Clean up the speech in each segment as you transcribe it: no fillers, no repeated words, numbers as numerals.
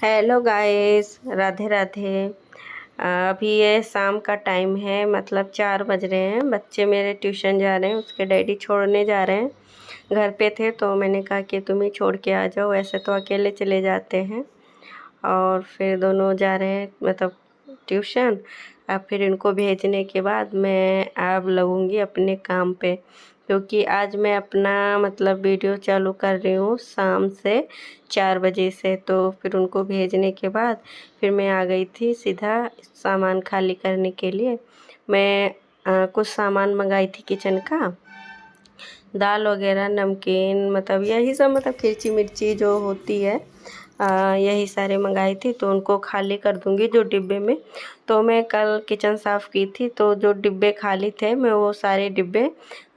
Hello guys, Radhe Radhe. अभी ये शाम का टाइम है, मतलब 4 बज रहे हैं। बच्चे मेरे ट्यूशन जा रहे हैं, उसके डैडी छोड़ने जा रहे हैं। घर पे थे तो मैंने कहा कि तुम ही छोड़ के आ जाओ, ऐसे तो अकेले चले जाते हैं। और फिर दोनों जा रहे हैं मतलब ट्यूशन। अब फिर इनको भेजने के बाद मैं अब लगूंगी अपने काम पे, क्योंकि आज मैं अपना मतलब वीडियो चालू कर रही हूँ शाम से 4 बजे से। तो फिर उनको भेजने के बाद फिर मैं आ गई थी सीधा सामान खाली करने के लिए। मैं कुछ सामान मंगाई थी किचन का, दाल वगैरह, नमकीन, मतलब यही सब, मतलब मिर्ची मिर्ची जो होती है, यही सारे मंगाई थी। तो उनको खाली कर दूंगी जो डिब्बे में। तो मैं कल किचन साफ़ की थी, तो जो डिब्बे खाली थे मैं वो सारे डिब्बे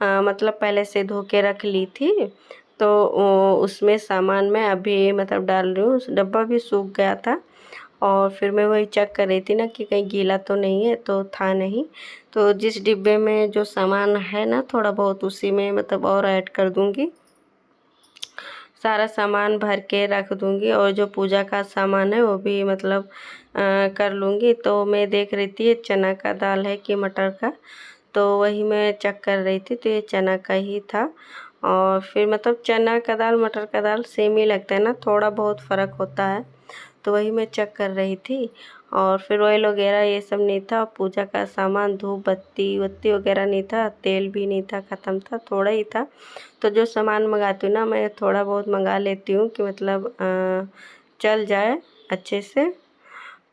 मतलब पहले से धो के रख ली थी। तो उसमें सामान मैं अभी मतलब डाल रही हूँ। डब्बा भी सूख गया था और फिर मैं वही चेक कर रही थी ना कि कहीं गीला तो नहीं है, तो था नहीं। तो जिस डिब्बे में जो सामान है ना थोड़ा बहुत, उसी में मतलब और ऐड कर दूंगी। सारा सामान भर के रख दूंगी और जो पूजा का सामान है वो भी मतलब कर लूँगी। तो मैं देख रही थी ये चना का दाल है कि मटर का, तो वही मैं चेक कर रही थी। तो ये चना का ही था। और फिर मतलब चना का दाल मटर का दाल सेम ही लगता है ना, थोड़ा बहुत फ़र्क होता है। तो वही मैं चेक कर रही थी। और फिर ऑयल वगैरह ये सब नहीं था, पूजा का सामान, धूप बत्ती वत्ती वगैरह नहीं था, तेल भी नहीं था, ख़त्म था, थोड़ा ही था। तो जो सामान मंगाती हूँ ना मैं थोड़ा बहुत मंगा लेती हूँ कि मतलब चल जाए अच्छे से।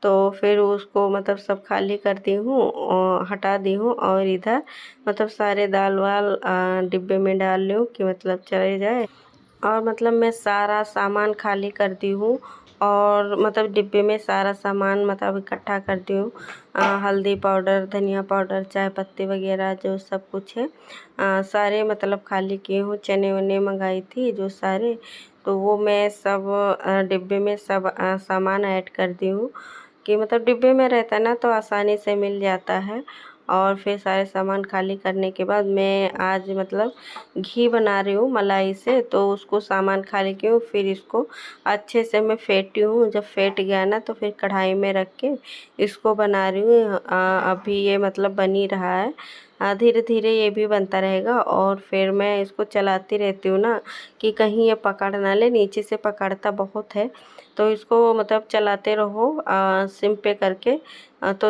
तो फिर उसको मतलब सब खाली करती हूँ और हटा दी हूँ, और इधर मतलब सारे दाल वाल डिब्बे में डाल रही हूँ कि मतलब चले जाए। और मतलब मैं सारा सामान खाली करती हूँ और मतलब डिब्बे में सारा सामान मतलब इकट्ठा करती हूँ। हल्दी पाउडर, धनिया पाउडर, चाय पत्ती वगैरह जो सब कुछ है, सारे मतलब खाली किए हूँ। चने वने मंगाई थी जो सारे, तो वो मैं सब डिब्बे में सब सामान ऐड कर दी हूँ कि मतलब डिब्बे में रहता है ना तो आसानी से मिल जाता है। और फिर सारे सामान खाली करने के बाद मैं आज मतलब घी बना रही हूँ मलाई से। तो उसको सामान खाली की हूँ, फिर इसको अच्छे से मैं फेंटी हूँ। जब फेंट गया ना तो फिर कढ़ाई में रख के इसको बना रही हूँ। अभी ये मतलब बन ही रहा है, धीरे धीरे ये भी बनता रहेगा। और फिर मैं इसको चलाती रहती हूँ ना कि कहीं ये पकड़ ना ले, नीचे से पकड़ता बहुत है। तो इसको मतलब चलाते रहो सिम पे करके, तो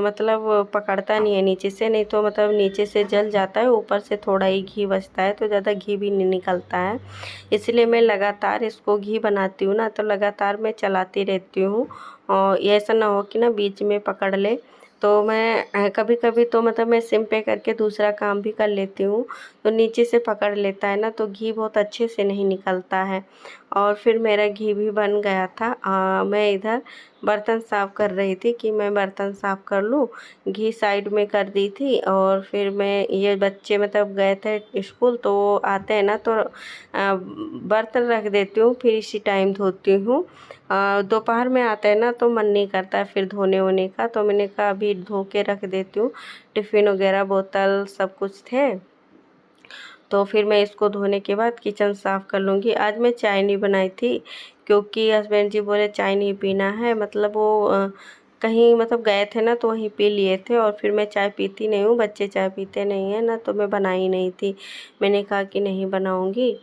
मतलब पकड़ता नहीं है नीचे से, नहीं तो मतलब नीचे से जल जाता है, ऊपर से थोड़ा ही घी बचता है तो ज़्यादा घी भी नहीं निकलता है। इसलिए मैं लगातार इसको घी बनाती हूँ ना, तो लगातार मैं चलाती रहती हूँ। और ये ऐसा ना हो कि ना बीच में पकड़ ले। तो मैं कभी कभी तो मतलब मैं सिम पे करके दूसरा काम भी कर लेती हूँ, तो नीचे से पकड़ लेता है ना तो घी बहुत अच्छे से नहीं निकलता है। और फिर मेरा घी भी बन गया था। मैं इधर बर्तन साफ़ कर रही थी कि मैं बर्तन साफ़ कर लूँ। घी साइड में कर दी थी और फिर मैं ये बच्चे मतलब गए थे स्कूल, तो वो आते हैं ना तो बर्तन रख देती हूँ, फिर इसी टाइम धोती हूँ। दोपहर में आते हैं ना तो मन नहीं करता है फिर धोने वोने का, तो मैंने कहा अभी धो के रख देती हूँ। टिफ़िन वगैरह बोतल सब कुछ थे, तो फिर मैं इसको धोने के बाद किचन साफ़ कर लूँगी। आज मैं चाय नहीं बनाई थी क्योंकि हस्बैंड जी बोले चाय नहीं पीना है, मतलब वो कहीं मतलब गए थे ना तो वहीं पी लिए थे। और फिर मैं चाय पीती नहीं हूँ, बच्चे चाय पीते नहीं हैं ना, तो मैं बनाई नहीं थी। मैंने कहा कि नहीं बनाऊँगी।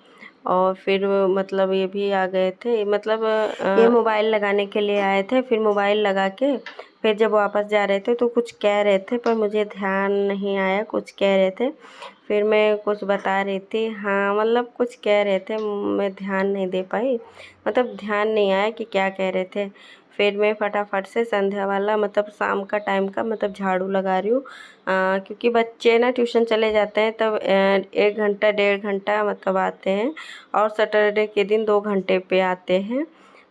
और फिर मतलब ये भी आ गए थे, मतलब ये मोबाइल लगाने के लिए आए थे। फिर मोबाइल लगा के फिर जब वापस जा रहे थे तो कुछ कह रहे थे, पर मुझे ध्यान नहीं आया कुछ कह रहे थे। फिर मैं कुछ बता रही थी, हाँ मतलब कुछ कह रहे थे, मैं ध्यान नहीं दे पाई, मतलब ध्यान नहीं आया कि क्या कह रहे थे। फिर मैं फटाफट से संध्या वाला मतलब शाम का टाइम का मतलब झाड़ू लगा रही हूँ। क्योंकि बच्चे ना ट्यूशन चले जाते हैं तब 1 घंटा 1.5 घंटा मतलब आते हैं, और सैटरडे के दिन 2 घंटे पे आते हैं।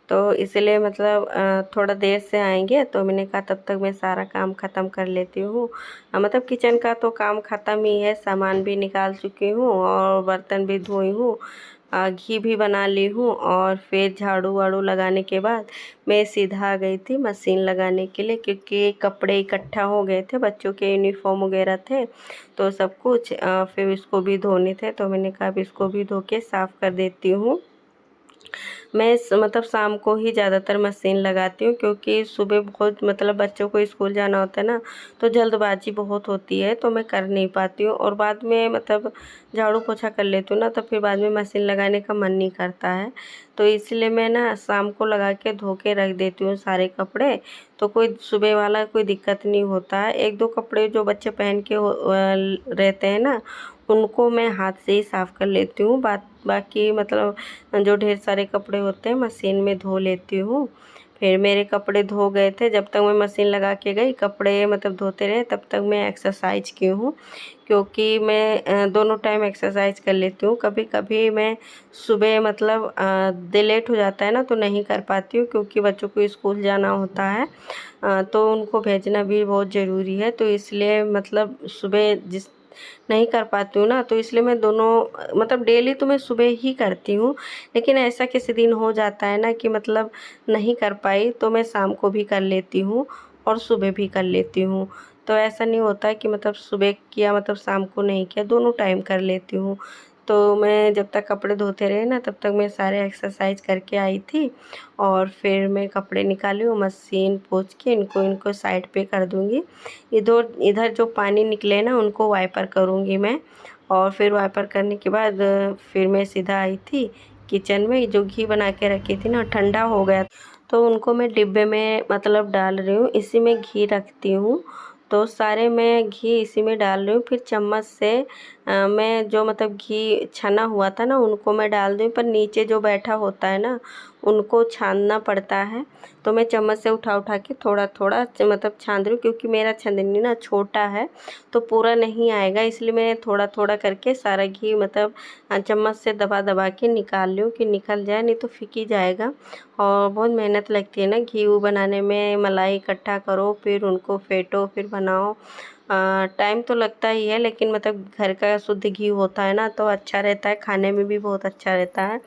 तो इसलिए मतलब थोड़ा देर से आएंगे, तो मैंने कहा तब तक मैं सारा काम ख़त्म कर लेती हूँ। मतलब किचन का तो काम ख़त्म ही है, सामान भी निकाल चुकी हूँ और बर्तन भी धोई हूँ, घी भी बना ली हूँ। और फिर झाड़ू वाड़ू लगाने के बाद मैं सीधा आ गई थी मशीन लगाने के लिए, क्योंकि कपड़े इकट्ठा हो गए थे, बच्चों के यूनिफॉर्म वगैरह थे तो सब कुछ फिर इसको भी धोने थे। तो मैंने कहा अब इसको भी धो के साफ़ कर देती हूँ। मैं मतलब शाम को ही ज़्यादातर मशीन लगाती हूँ, क्योंकि सुबह बहुत मतलब बच्चों को स्कूल जाना होता है ना, तो जल्दबाजी बहुत होती है तो मैं कर नहीं पाती हूँ। और बाद में मतलब झाड़ू पोछा कर लेती हूँ ना, तो फिर बाद में मशीन लगाने का मन नहीं करता है। तो इसलिए मैं ना शाम को लगा के धो के रख देती हूँ सारे कपड़े, तो कोई सुबह वाला कोई दिक्कत नहीं होता है। एक दो कपड़े जो बच्चे पहन के रहते हैं ना, उनको मैं हाथ से ही साफ़ कर लेती हूँ। बाकी मतलब जो ढेर सारे कपड़े होते हैं मशीन में धो लेती हूँ। फिर मेरे कपड़े धो गए थे, जब तक मैं मशीन लगा के गई कपड़े मतलब धोते रहे, तब तक मैं एक्सरसाइज की हूँ, क्योंकि मैं दोनों टाइम एक्सरसाइज कर लेती हूँ। कभी कभी मैं सुबह मतलब लेट हो जाता है ना, तो नहीं कर पाती हूँ, क्योंकि बच्चों को स्कूल जाना होता है, तो उनको भेजना भी बहुत ज़रूरी है। तो इसलिए मतलब सुबह जिस नहीं कर पाती हूँ ना, तो इसलिए मैं दोनों मतलब डेली तो मैं सुबह ही करती हूँ। लेकिन ऐसा किसी दिन हो जाता है ना कि मतलब नहीं कर पाई, तो मैं शाम को भी कर लेती हूँ और सुबह भी कर लेती हूँ। तो ऐसा नहीं होता है कि मतलब सुबह किया मतलब शाम को नहीं किया, दोनों टाइम कर लेती हूँ। तो मैं जब तक कपड़े धोते रहे ना, तब तक मैं सारे एक्सरसाइज करके आई थी, और फिर मैं कपड़े निकाली हूँ, मशीन पोंछ के इनको इनको साइड पे कर दूँगी। इधर इधर जो पानी निकले ना, उनको वाइपर करूँगी मैं। और फिर वाइपर करने के बाद फिर मैं सीधा आई थी किचन में। जो घी बना के रखी थी ना, ठंडा हो गया, तो उनको मैं डिब्बे में मतलब डाल रही हूँ। इसी में घी रखती हूँ, तो सारे मैं घी इसी में डाल रही हूँ। फिर चम्मच से मैं जो मतलब घी छना हुआ था ना, उनको मैं डाल दूँ, पर नीचे जो बैठा होता है ना, उनको छानना पड़ता है। तो मैं चम्मच से उठा उठा के थोड़ा थोड़ा मतलब छान रही हूँ, क्योंकि मेरा छंदनी ना छोटा है, तो पूरा नहीं आएगा, इसलिए मैं थोड़ा थोड़ा करके सारा घी मतलब चम्मच से दबा दबा के निकाल रही हूँ कि निकल जाए, नहीं तो फीकी जाएगा। और बहुत मेहनत लगती है ना घी बनाने में, मलाई इकट्ठा करो, फिर उनको फेंटो, फिर बनाओ। टाइम तो लगता ही है, लेकिन मतलब घर का शुद्ध घी होता है ना, तो अच्छा रहता है, खाने में भी बहुत अच्छा रहता है।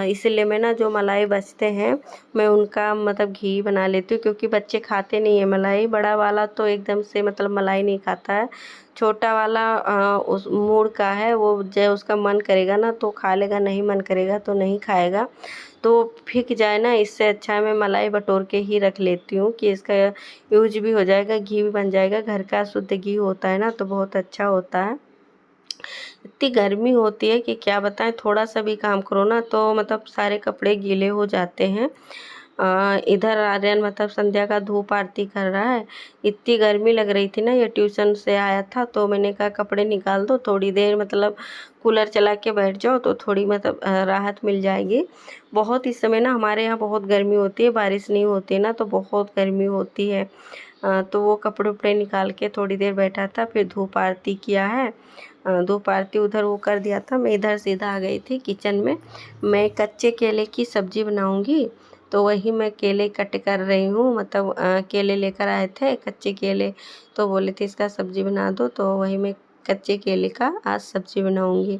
इसीलिए मैं ना जो मलाई बचते हैं, मैं उनका मतलब घी बना लेती हूँ, क्योंकि बच्चे खाते नहीं है मलाई। बड़ा वाला तो एकदम से मतलब मलाई नहीं खाता है, छोटा वाला उस मूड का है, वो जो उसका मन करेगा ना तो खा लेगा, नहीं मन करेगा तो नहीं खाएगा। तो फेंक जाए ना, इससे अच्छा है मैं मलाई बटोर के ही रख लेती हूँ कि इसका यूज भी हो जाएगा, घी भी बन जाएगा। घर का शुद्ध घी होता है ना, तो बहुत अच्छा होता है। इतनी गर्मी होती है कि क्या बताएं, थोड़ा सा भी काम करो ना तो मतलब सारे कपड़े गीले हो जाते हैं। इधर आर्यन मतलब संध्या का धूप आरती कर रहा है। इतनी गर्मी लग रही थी ना, ये ट्यूशन से आया था, तो मैंने कहा कपड़े निकाल दो, थोड़ी देर मतलब कूलर चला के बैठ जाओ, तो थोड़ी मतलब राहत मिल जाएगी। बहुत इस समय ना हमारे यहाँ बहुत गर्मी होती है, बारिश नहीं होती ना, तो बहुत गर्मी होती है। तो वो कपड़े उपड़े निकाल के थोड़ी देर बैठा था, फिर धूप आरती किया है। धूप आरती उधर वो कर दिया था, मैं इधर सीधा आ गई थी किचन में। मैं कच्चे केले की सब्ज़ी बनाऊंगी, तो वही मैं केले कट कर रही हूँ। मतलब केले लेकर आए थे कच्चे केले, तो बोले थे इसका सब्ज़ी बना दो, तो वही मैं कच्चे केले का आज सब्ज़ी बनाऊंगी।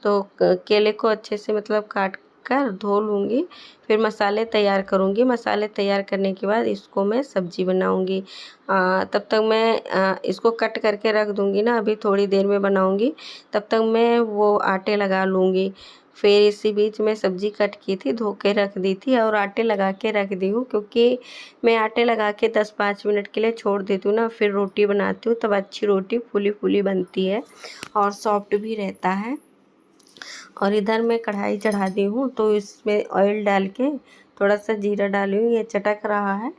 तो केले को अच्छे से मतलब काट कर धो लूँगी, फिर मसाले तैयार करूँगी। मसाले तैयार करने के बाद इसको मैं सब्ज़ी बनाऊँगी। तब तक मैं इसको कट करके रख दूँगी ना, अभी थोड़ी देर में बनाऊँगी, तब तक मैं वो आटे लगा लूँगी। फिर इसी बीच में सब्ज़ी कट की थी, धो के रख दी थी और आटे लगा के रख दी हूँ, क्योंकि मैं आटे लगा के 10-5 मिनट के लिए छोड़ देती हूँ ना, फिर रोटी बनाती हूँ, तब अच्छी रोटी फूली फूली बनती है और सॉफ्ट भी रहता है। और इधर मैं कढ़ाई चढ़ा दी हूँ, तो इसमें ऑयल डाल के थोड़ा सा जीरा डाली हूँ, ये चटक रहा है।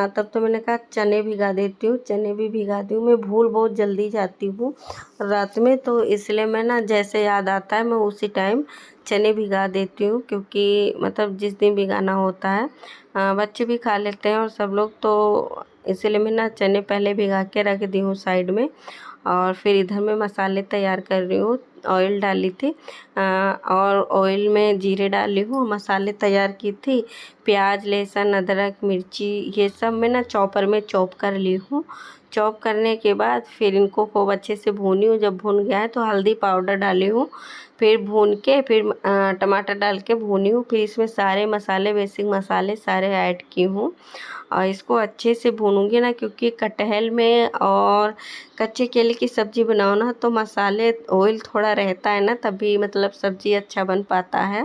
तब तो मैंने कहा चने भिगा देती हूँ, चने भी भिगा दी हूँ। मैं भूल बहुत जल्दी जाती हूँ रात में, तो इसलिए मैं ना जैसे याद आता है मैं उसी टाइम चने भिगा देती हूँ, क्योंकि मतलब जिस दिन भिगाना होता है बच्चे भी खा लेते हैं और सब लोग, तो इसलिए मैं ना चने पहले भिगा के रख दी हूँ साइड में। और फिर इधर मैं मसाले तैयार कर रही हूँ। ऑयल डाली थी और ऑयल में जीरे डाली हूँ, मसाले तैयार की थी, प्याज लहसुन अदरक मिर्ची ये सब मैं ना चॉपर में चॉप कर ली हूँ। चॉप करने के बाद फिर इनको खूब अच्छे से भूनी हूँ। जब भून गया है तो हल्दी पाउडर डाली हूँ, फिर भून के फिर टमाटर डाल के भूनी हूँ। फिर इसमें सारे मसाले बेसिक मसाले सारे ऐड की हूँ और इसको अच्छे से भूनूंगी ना, क्योंकि कटहल में और कच्चे केले की सब्ज़ी बनाओ ना, तो मसाले ऑयल थोड़ा रहता है ना, तभी मतलब सब्ज़ी अच्छा बन पाता है।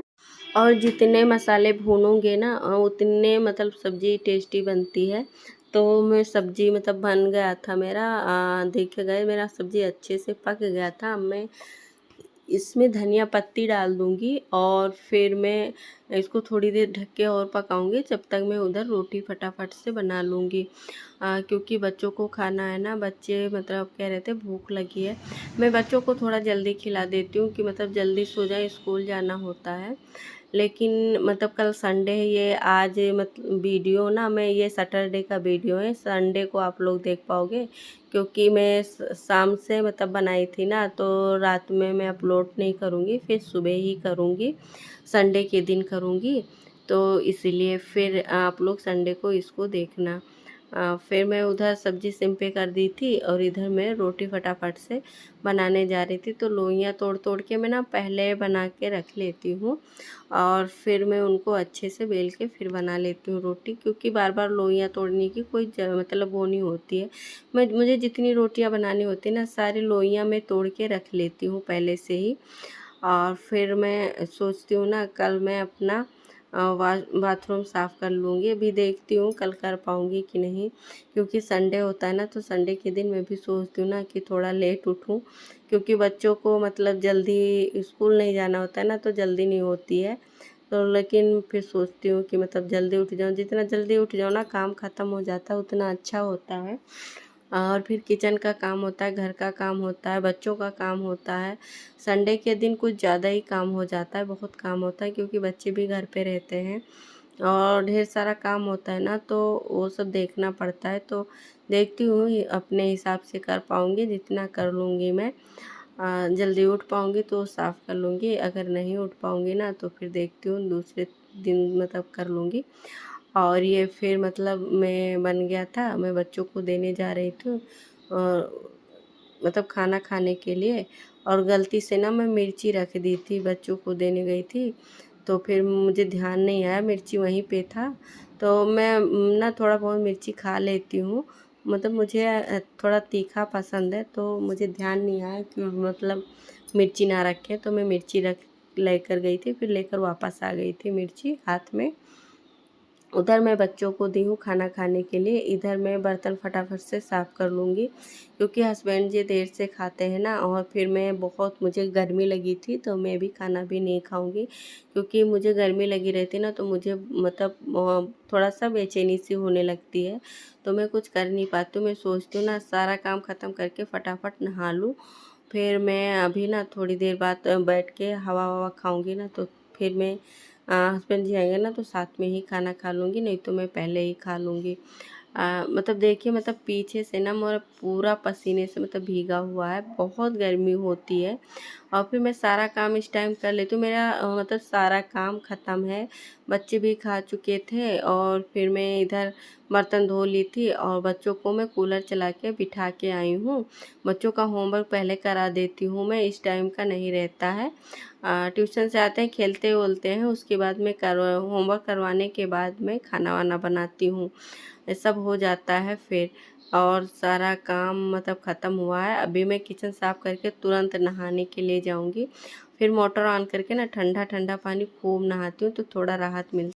और जितने मसाले भूनोगे ना उतने मतलब सब्ज़ी टेस्टी बनती है। तो मैं सब्ज़ी मतलब बन गया था मेरा, देखे गए मेरा सब्ज़ी अच्छे से पक गया था। अब मैं इसमें धनिया पत्ती डाल दूँगी और फिर मैं इसको थोड़ी देर ढक के और पकाऊँगी, जब तक मैं उधर रोटी फटाफट से बना लूँगी। क्योंकि बच्चों को खाना है ना, बच्चे मतलब कह रहे थे भूख लगी है। मैं बच्चों को थोड़ा जल्दी खिला देती हूँ कि मतलब जल्दी सो जाएँ, स्कूल जाना होता है। लेकिन मतलब कल संडे है, ये आज वीडियो ना, मैं ये सैटरडे का वीडियो है, संडे को आप लोग देख पाओगे। क्योंकि मैं शाम से मतलब बनाई थी ना, तो रात में मैं अपलोड नहीं करूँगी, फिर सुबह ही करूँगी, संडे के दिन करूँगी। तो इसीलिए फिर आप लोग संडे को इसको देखना। फिर मैं उधर सब्ज़ी सिम पे कर दी थी और इधर मैं रोटी फटाफट से बनाने जा रही थी। तो लोइयाँ तोड़ तोड़ के मैं ना पहले बना के रख लेती हूँ और फिर मैं उनको अच्छे से बेल के फिर बना लेती हूँ रोटी, क्योंकि बार बार लोइयाँ तोड़ने की कोई मतलब वो नहीं होती है। मुझे जितनी रोटियाँ बनानी होती है ना, सारी लोइयाँ मैं तोड़ के रख लेती हूँ पहले से ही। और फिर मैं सोचती हूँ ना, कल मैं अपना बाथरूम साफ़ कर लूँगी। अभी देखती हूँ कल कर पाऊँगी कि नहीं, क्योंकि संडे होता है ना, तो संडे के दिन मैं भी सोचती हूँ ना कि थोड़ा लेट उठूँ, क्योंकि बच्चों को मतलब जल्दी स्कूल नहीं जाना होता है ना, तो जल्दी नहीं होती है। तो लेकिन फिर सोचती हूँ कि मतलब जल्दी उठ जाऊँ, जितना जल्दी उठ जाऊँ ना काम ख़त्म हो जाता है, उतना अच्छा होता है। और फिर किचन का काम होता है, घर का काम होता है, बच्चों का काम होता है। संडे के दिन कुछ ज़्यादा ही काम हो जाता है, बहुत काम होता है, क्योंकि बच्चे भी घर पे रहते हैं और ढेर सारा काम होता है ना, तो वो सब देखना पड़ता है। तो देखती हूँ अपने हिसाब से कर पाऊँगी, जितना कर लूँगी मैं। जल्दी उठ पाऊँगी तो साफ़ कर लूँगी, अगर नहीं उठ पाऊँगी ना तो फिर देखती हूँ दूसरे दिन मतलब कर लूँगी। और ये फिर मतलब मैं बन गया था, मैं बच्चों को देने जा रही थी और मतलब खाना खाने के लिए, और गलती से ना मैं मिर्ची रख दी थी, बच्चों को देने गई थी। तो फिर मुझे ध्यान नहीं आया, मिर्ची वहीं पे था। तो मैं ना थोड़ा बहुत मिर्ची खा लेती हूँ, मतलब मुझे थोड़ा तीखा पसंद है, तो मुझे ध्यान नहीं आया कि मतलब मिर्ची ना रखें, तो मैं मिर्ची रख लेकर गई थी, फिर लेकर वापस आ गई थी मिर्ची हाथ में। उधर मैं बच्चों को दी हूँ खाना खाने के लिए, इधर मैं बर्तन फटाफट से साफ़ कर लूँगी, क्योंकि हस्बैंड जी देर से खाते हैं ना। और फिर मैं बहुत मुझे गर्मी लगी थी, तो मैं भी खाना भी नहीं खाऊँगी, क्योंकि मुझे गर्मी लगी रहती ना, तो मुझे मतलब थोड़ा सा बेचैनी सी होने लगती है, तो मैं कुछ कर नहीं पाती हूँ। मैं सोचती हूँ ना सारा काम ख़त्म करके फटाफट नहा लूँ, फिर मैं अभी ना थोड़ी देर बाद बैठ के हवा ववा खाऊँगी ना, तो फिर मैं हस्बैंड जी आएंगे ना तो साथ में ही खाना खा लूँगी, नहीं तो मैं पहले ही खा लूँगी। मतलब देखिए, मतलब पीछे से ना मेरा पूरा पसीने से मतलब भीगा हुआ है, बहुत गर्मी होती है। और फिर मैं सारा काम इस टाइम कर लेती हूँ, मेरा मतलब सारा काम ख़त्म है। बच्चे भी खा चुके थे और फिर मैं इधर बर्तन धो ली थी और बच्चों को मैं कूलर चला के बिठा के आई हूँ। बच्चों का होमवर्क पहले करा देती हूँ मैं, इस टाइम का नहीं रहता है। ट्यूशन से आते हैं, खेलते वोलते हैं, उसके बाद में होमवर्क करवाने के बाद में खाना वाना बनाती हूँ, ये सब हो जाता है फिर। और सारा काम मतलब ख़त्म हुआ है, अभी मैं किचन साफ़ करके तुरंत नहाने के लिए जाऊँगी। फिर मोटर ऑन करके ना ठंडा ठंडा पानी खूब नहाती हूँ, तो थोड़ा राहत मिलती है।